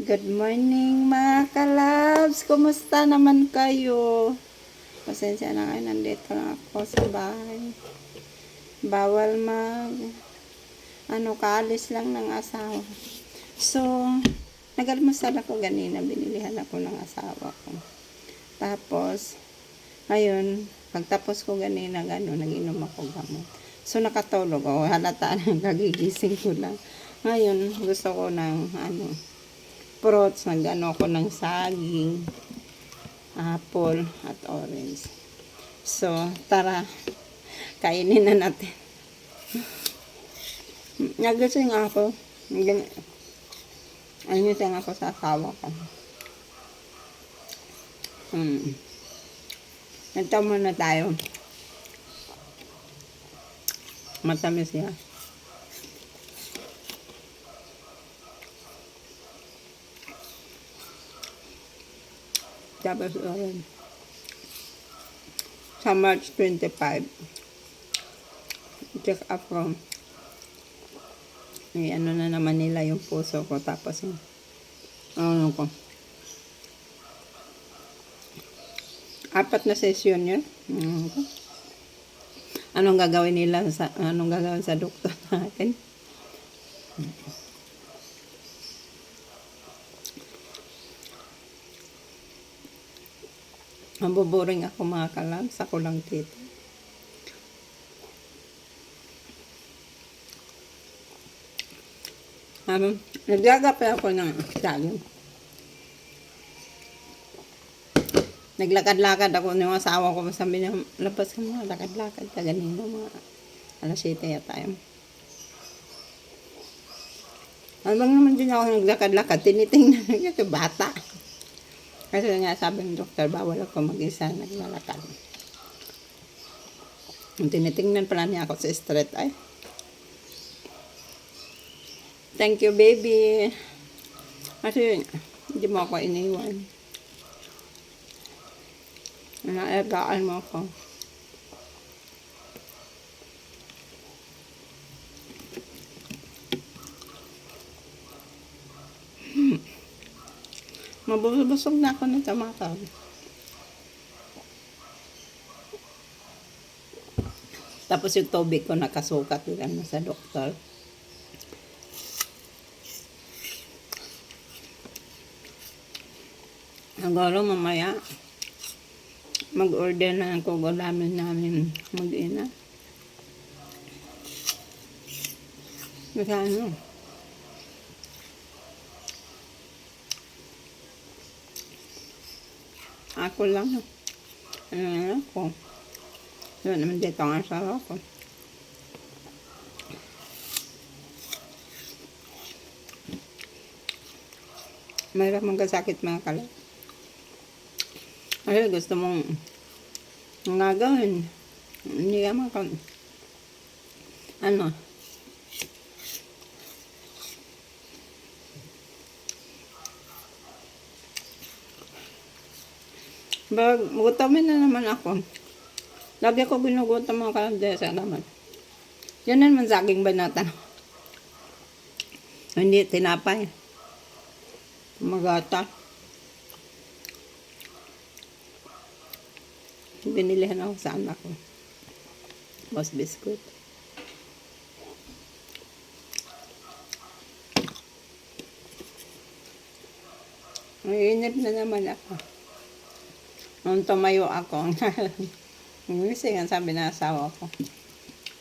Good morning mga kalabs! Kumusta naman kayo? Pasensya na kayo, nandito lang ako sa bahay. Bawal kaalis lang ng asawa. So, nag-almusal ako ganina, binilihan ako ng asawa ko. Tapos, ngayon, pagtapos ko ganina, nag-inom ako gamot. So, nakatulog ako. Halata na, nagigising ko lang. Ngayon, gusto ko ng fruits, ako ng saging, apple, at orange. So, tara, kainin na natin. Nagising ako. Nagising ako sa asawa ko. Ito muna tayo. Matamis yan. Tapos, sa March 25, check up from, na naman nila yung puso ko. Tapos, ko. 4 na session yun. Anong gagawin sa doktor natin? Mabuboring ako mga kalabs. Ako lang dito. Naglagapay ako ng saging. Naglakad-lakad ako ng asawa ko. Sabi niya, labas ka mga lakad-lakad ka ganito mga alas 7 yata yun. Habang naman din ako naglakad-lakad, tinitingnan niya ito bata. Kasi nga sabi ng doktor, bawal ako mag-isa naglalakad. Tinitingnan pala niya ako sa street. Ay, thank you baby. Kasi hindi mo ako iniwan. Naalagaan mo ako. Mabusog na ako ng tamakal. Tapos yung tubig ko nakasukat din sa doktor. Siguro mamaya mag-order na ako gulamin namin mag-ina. Kasi ako lang. Ako. Doon naman dito ang asawa ko. Mayroon mong kasakit mga kalab. Ay, gusto mong gagawin. Hindi naman gutamin na naman ako. Lagi ako ginugutom mga kalandesa naman. Yan naman sa aking banatan. Hindi, tinapay. Magata. Binilihan ako sa anak ko. Boss biscuit. Mainip na naman ako. Nung tumayo ako, ang sabi na asawa ko,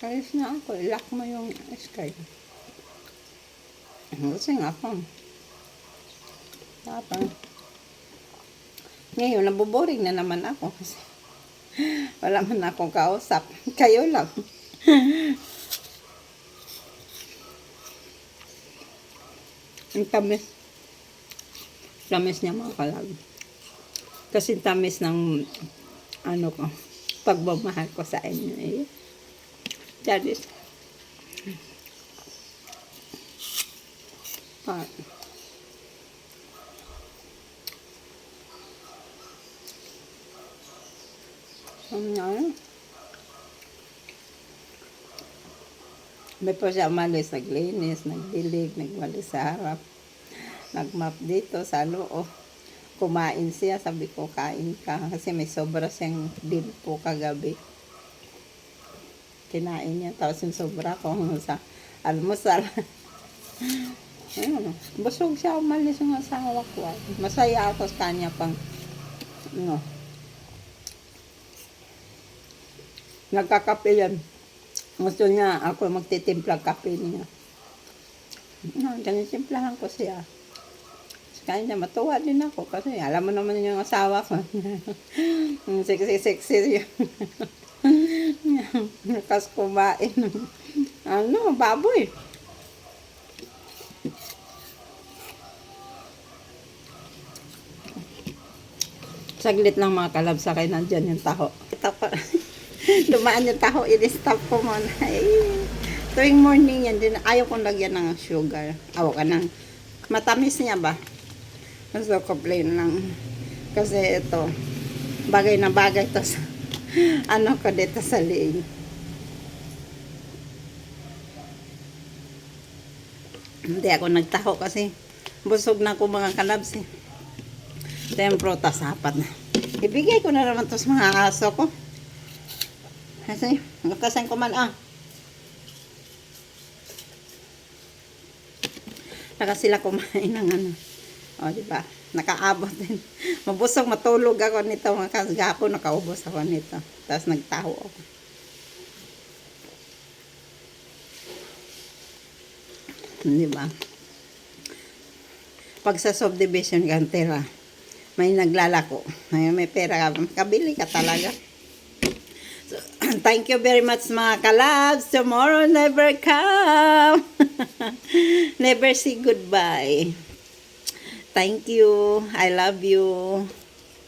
kalis na ako, ilak mo yung sky. Gising ako. Tapos, ngayon, nabuboring na naman ako kasi wala man akong kausap. Kayo lang. Ang tamis. Tamis niya mga kalab. Kasi tamis ng pagmamahal ko sa inyo eh. Charis. May pa siya umalis, naglinis, nagdilig, nagwalis sa harap. nagmap dito sa loob. Kumain siya, sabi ko, kain ka. Kasi may sobra siyang po kagabi. Kinain niya, tapos yung sobra ko sa almusal. Ayun, busog siya, umalis yung asawa ko. Masaya ako sa kanya pang, no, nagkakape yan. Gusto niya ako magtitimplag kape niya. No, tinitimplahan ko siya. Kaya niya matuwa din ako kasi alam mo naman yung asawa ko. Sexy yun. Nakas kumain. Ano, baboy. Saglit lang mga kalab, sakay nandyan yung taho. Dumaan yung taho, i-stop ko muna. Tuwing morning yan, din, ayaw kong lagyan ng sugar. Awa ka ng matamis niya ba? Gusto ko plain lang. Kasi ito, bagay na bagay to sa ano ko dito sa liig. Hindi ako nagtaho kasi busog na ako mga kalabs eh. Ito yung prutas, apat na. Ibigay ko na naman to sa mga aso ko. Kasi, nakasan ko man Naka sila kumain ng ano. O, diba? Nakaabot din. Mabusog, matulog ako nito. Gapo, nakaubos ako nito. Tapos nagtaho ako. Diba? Pag sa subdivision kantera, may naglalako. May pera ka. Kabili ka talaga. So, thank you very much mga kalabs. Tomorrow never come. Never say goodbye. Thank you. I love you.